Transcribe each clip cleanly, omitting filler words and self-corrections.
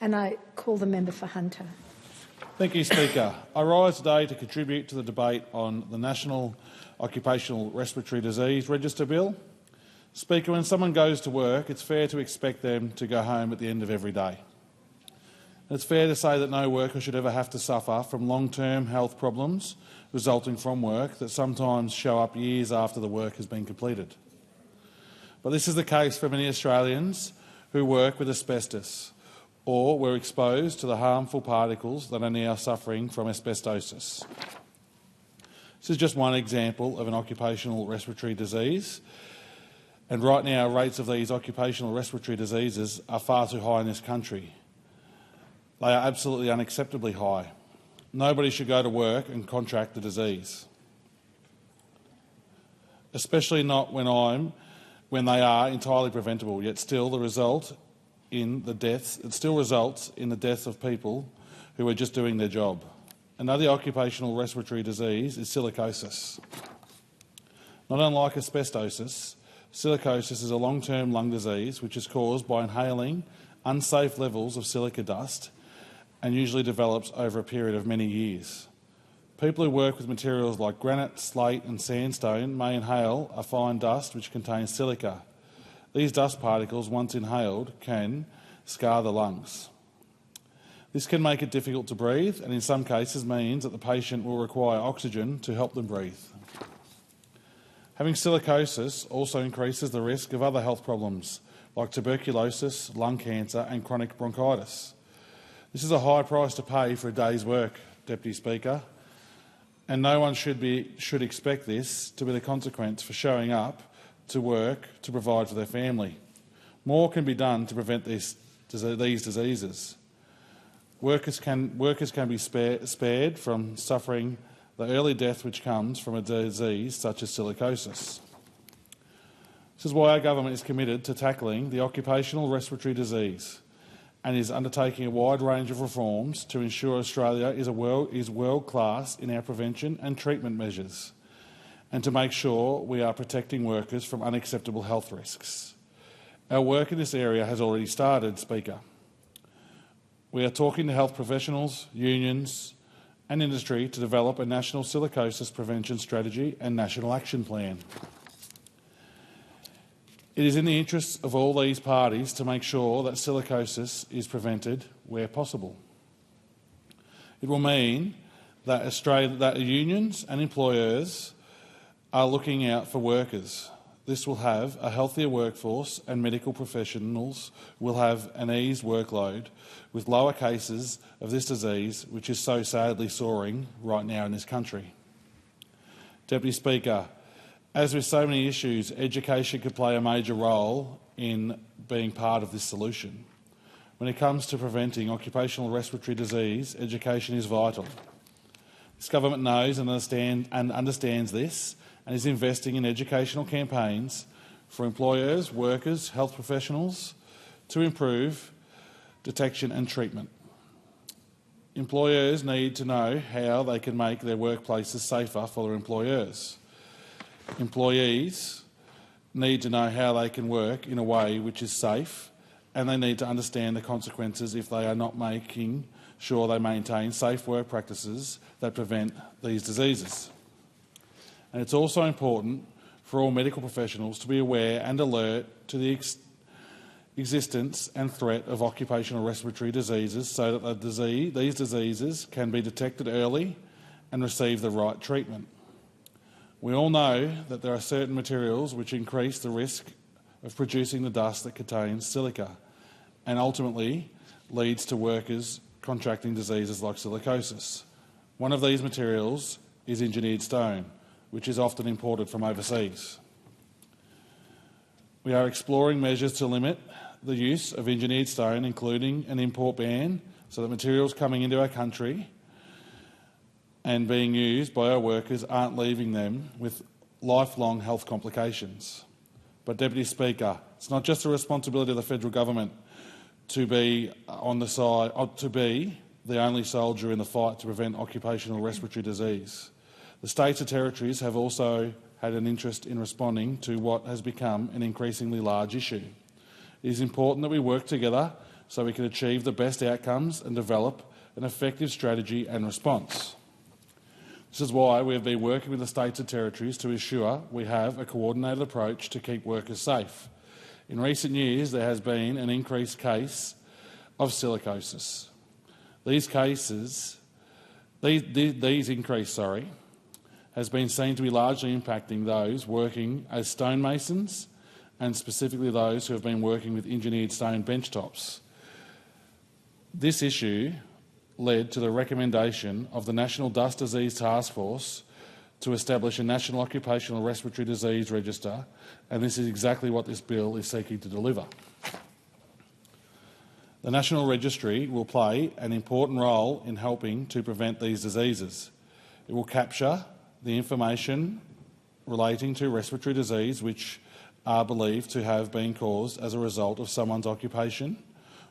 And I call the member for Hunter. Thank you, Speaker. I rise today to contribute to the debate on the National Occupational Respiratory Disease Register Bill. Speaker, when someone goes to work, it's fair to expect them to go home at the end of every day. It's fair to say that no worker should ever have to suffer from long-term health problems resulting from work that sometimes show up years after the work has been completed. But this is the case for many Australians who work with asbestos or were exposed to the harmful particles that are now suffering from asbestosis. This is just one example of an occupational respiratory disease, and right now rates of these occupational respiratory diseases are far too high in this country. They are absolutely unacceptably high. Nobody should go to work and contract the disease, especially not when they are entirely preventable, yet still results in the death of people who are just doing their job. Another occupational respiratory disease is silicosis. Not unlike asbestosis, silicosis is a long-term lung disease which is caused by inhaling unsafe levels of silica dust and usually develops over a period of many years. People who work with materials like granite, slate and sandstone may inhale a fine dust which contains silica. These dust particles, once inhaled, can scar the lungs. This can make it difficult to breathe and in some cases means that the patient will require oxygen to help them breathe. Having silicosis also increases the risk of other health problems like tuberculosis, lung cancer and chronic bronchitis. This is a high price to pay for a day's work, Deputy Speaker, and no one should expect this to be the consequence for showing up to work to provide for their family. More can be done to prevent these diseases. Workers can be spared from suffering the early death which comes from a disease such as silicosis. This is why our government is committed to tackling the occupational respiratory disease and is undertaking a wide range of reforms to ensure Australia is world-class in our prevention and treatment measures and to make sure we are protecting workers from unacceptable health risks. Our work in this area has already started, Speaker. We are talking to health professionals, unions and industry to develop a national silicosis prevention strategy and national action plan. It is in the interests of all these parties to make sure that silicosis is prevented where possible. It will mean that unions and employers are looking out for workers. This will have a healthier workforce and medical professionals will have an eased workload with lower cases of this disease, which is so sadly soaring right now in this country. Deputy Speaker, as with so many issues, education could play a major role in being part of this solution. When it comes to preventing occupational respiratory disease, education is vital. This government knows and understands this and is investing in educational campaigns for employers, workers, health professionals to improve detection and treatment. Employers need to know how they can make their workplaces safer for their employers. Employees need to know how they can work in a way which is safe, and they need to understand the consequences if they are not making sure they maintain safe work practices that prevent these diseases. And it's also important for all medical professionals to be aware and alert to the existence and threat of occupational respiratory diseases so that these diseases can be detected early and receive the right treatment. We all know that there are certain materials which increase the risk of producing the dust that contains silica and ultimately leads to workers contracting diseases like silicosis. One of these materials is engineered stone, which is often imported from overseas. We are exploring measures to limit the use of engineered stone, including an import ban, so that materials coming into our country and being used by our workers aren't leaving them with lifelong health complications. But, Deputy Speaker, it's not just the responsibility of the federal government to be the only soldier in the fight to prevent occupational respiratory disease. The states and territories have also had an interest in responding to what has become an increasingly large issue. It is important that we work together so we can achieve the best outcomes and develop an effective strategy and response. This is why we have been working with the states and territories to ensure we have a coordinated approach to keep workers safe. In recent years, there has been an increased case of silicosis. These increase has been seen to be largely impacting those working as stonemasons and specifically those who have been working with engineered stone benchtops. This issue led to the recommendation of the National Dust Disease Task Force to establish a National Occupational Respiratory Disease Register, and this is exactly what this bill is seeking to deliver. The National Registry will play an important role in helping to prevent these diseases. It will capture the information relating to respiratory disease which are believed to have been caused as a result of someone's occupation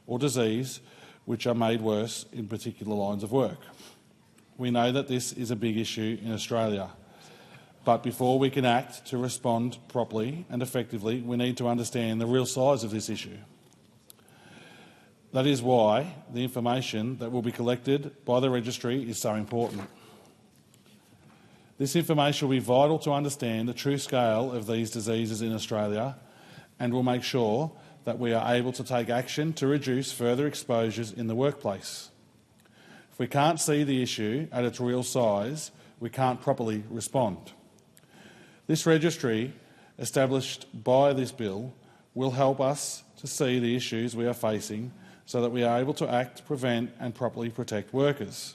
or disease which are made worse in particular lines of work. We know that this is a big issue in Australia, but before we can act to respond properly and effectively, we need to understand the real size of this issue. That is why the information that will be collected by the registry is so important. This information will be vital to understand the true scale of these diseases in Australia and will make sure that we are able to take action to reduce further exposures in the workplace. If we can't see the issue at its real size, we can't properly respond. This registry, established by this bill, will help us to see the issues we are facing so that we are able to act, prevent and properly protect workers.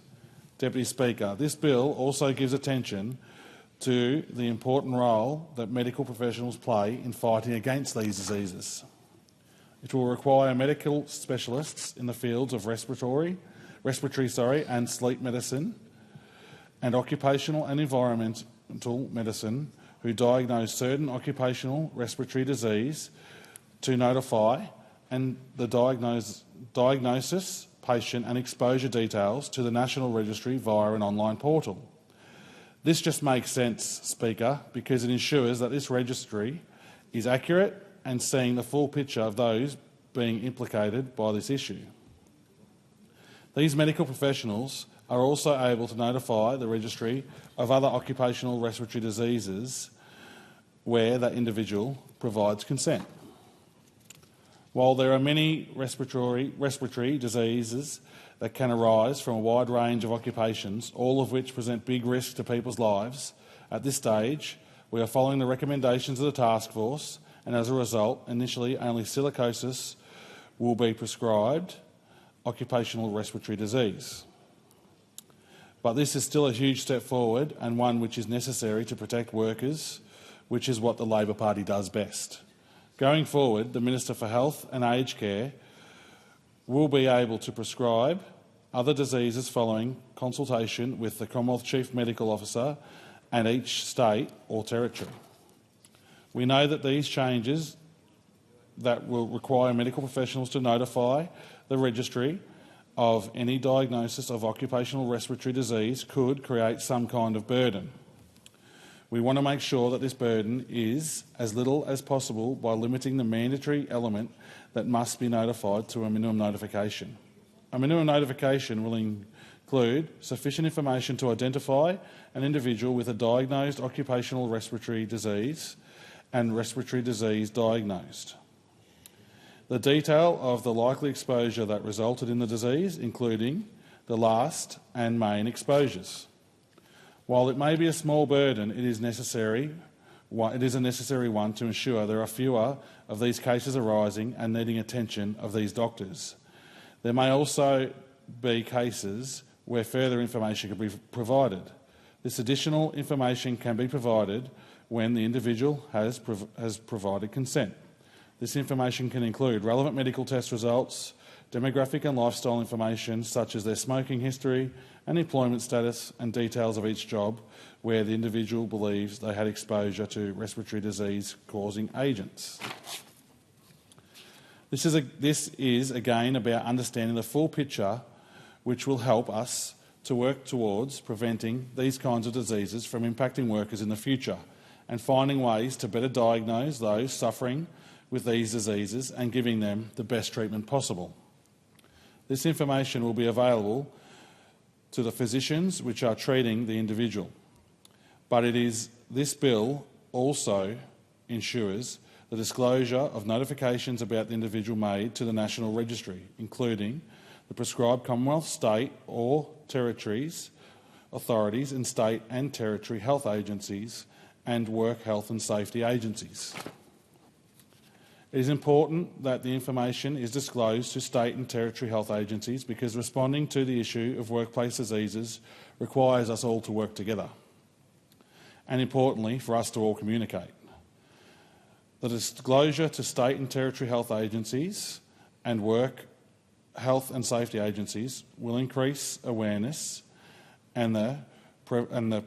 Deputy Speaker, this bill also gives attention to the important role that medical professionals play in fighting against these diseases. It will require medical specialists in the fields of respiratory and sleep medicine and occupational and environmental medicine who diagnose certain occupational respiratory disease to notify and the diagnosis, patient and exposure details to the National Registry via an online portal. This just makes sense, Speaker, because it ensures that this registry is accurate and seeing the full picture of those being implicated by this issue. These medical professionals are also able to notify the registry of other occupational respiratory diseases where that individual provides consent. While there are many respiratory diseases that can arise from a wide range of occupations, all of which present big risks to people's lives, at this stage we are following the recommendations of the task force, and as a result, initially only silicosis will be prescribed occupational respiratory disease. But this is still a huge step forward and one which is necessary to protect workers, which is what the Labor Party does best. Going forward, the Minister for Health and Aged Care will be able to prescribe other diseases following consultation with the Commonwealth Chief Medical Officer and each state or territory. We know that these changes that will require medical professionals to notify the registry of any diagnosis of occupational respiratory disease could create some kind of burden. We want to make sure that this burden is as little as possible by limiting the mandatory element that must be notified to a minimum notification. A minimum notification will include sufficient information to identify an individual with a diagnosed occupational respiratory disease and respiratory disease diagnosed. The detail of the likely exposure that resulted in the disease, including the last and main exposures. While it may be a small burden, it is a necessary one to ensure there are fewer of these cases arising and needing attention of these doctors. There may also be cases where further information can be provided. This additional information can be provided when the individual has provided consent. This information can include relevant medical test results, demographic and lifestyle information such as their smoking history and employment status, and details of each job where the individual believes they had exposure to respiratory disease-causing agents. This is again about understanding the full picture, which will help us to work towards preventing these kinds of diseases from impacting workers in the future and finding ways to better diagnose those suffering with these diseases and giving them the best treatment possible. This information will be available to the physicians which are treating the individual. But this bill also ensures the disclosure of notifications about the individual made to the National Registry, including the prescribed Commonwealth, state or territories, authorities and state and territory health agencies and work health and safety agencies. It is important that the information is disclosed to state and territory health agencies because responding to the issue of workplace diseases requires us all to work together, and importantly, for us to all communicate. The disclosure to state and territory health agencies and work health and safety agencies will increase awareness and the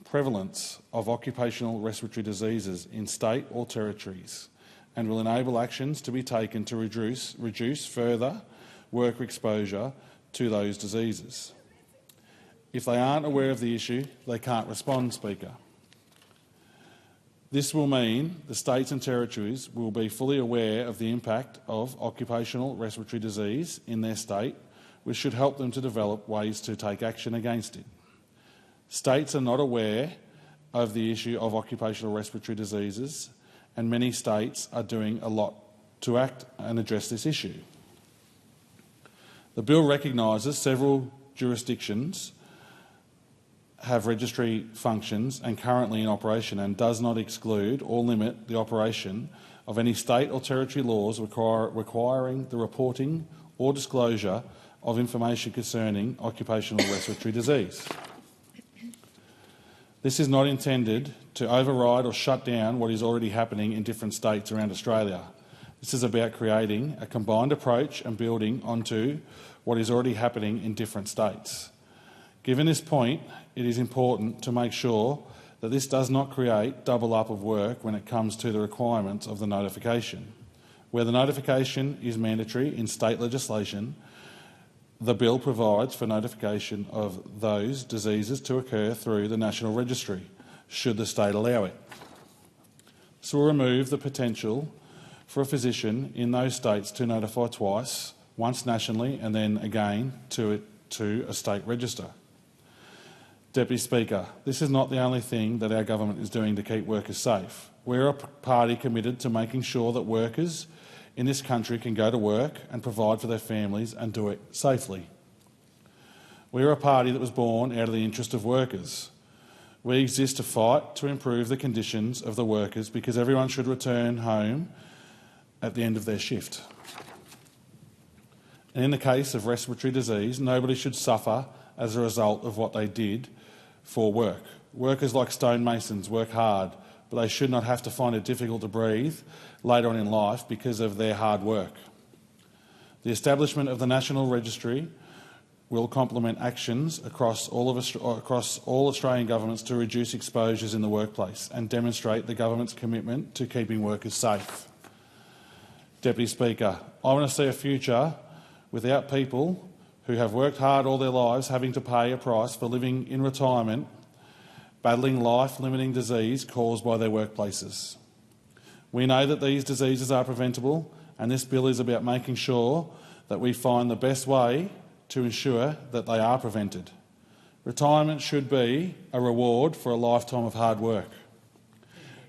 prevalence of occupational respiratory diseases in state or territories, and will enable actions to be taken to reduce further worker exposure to those diseases. If they aren't aware of the issue, they can't respond, Speaker. This will mean the states and territories will be fully aware of the impact of occupational respiratory disease in their state, which should help them to develop ways to take action against it. States are not aware of the issue of occupational respiratory diseases, and many states are doing a lot to act and address this issue. The bill recognises several jurisdictions have registry functions and currently in operation, and does not exclude or limit the operation of any state or territory laws requiring the reporting or disclosure of information concerning occupational respiratory disease. This is not intended to override or shut down what is already happening in different states around Australia. This is about creating a combined approach and building onto what is already happening in different states. Given this point, it is important to make sure that this does not create double up of work when it comes to the requirements of the notification. Where the notification is mandatory in state legislation, the bill provides for notification of those diseases to occur through the National Registry, should the state allow it. This will remove the potential for a physician in those states to notify twice, once nationally and then again to a state register. Deputy Speaker, this is not the only thing that our government is doing to keep workers safe. We're a party committed to making sure that workers in this country can go to work and provide for their families and do it safely. We're a party that was born out of the interest of workers. We exist to fight to improve the conditions of the workers because everyone should return home at the end of their shift. And in the case of respiratory disease, nobody should suffer as a result of what they did for work. Workers like stonemasons work hard, but they should not have to find it difficult to breathe later on in life because of their hard work. The establishment of the National Registry will complement actions across all Australian governments to reduce exposures in the workplace and demonstrate the government's commitment to keeping workers safe. Deputy Speaker, I want to see a future without people who have worked hard all their lives having to pay a price for living in retirement, battling life-limiting disease caused by their workplaces. We know that these diseases are preventable, and this bill is about making sure that we find the best way to ensure that they are prevented. Retirement should be a reward for a lifetime of hard work.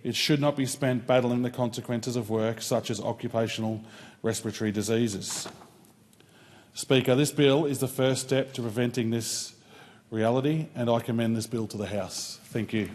It should not be spent battling the consequences of work, such as occupational respiratory diseases. Speaker, this bill is the first step to preventing this reality, and I commend this bill to the House. Thank you.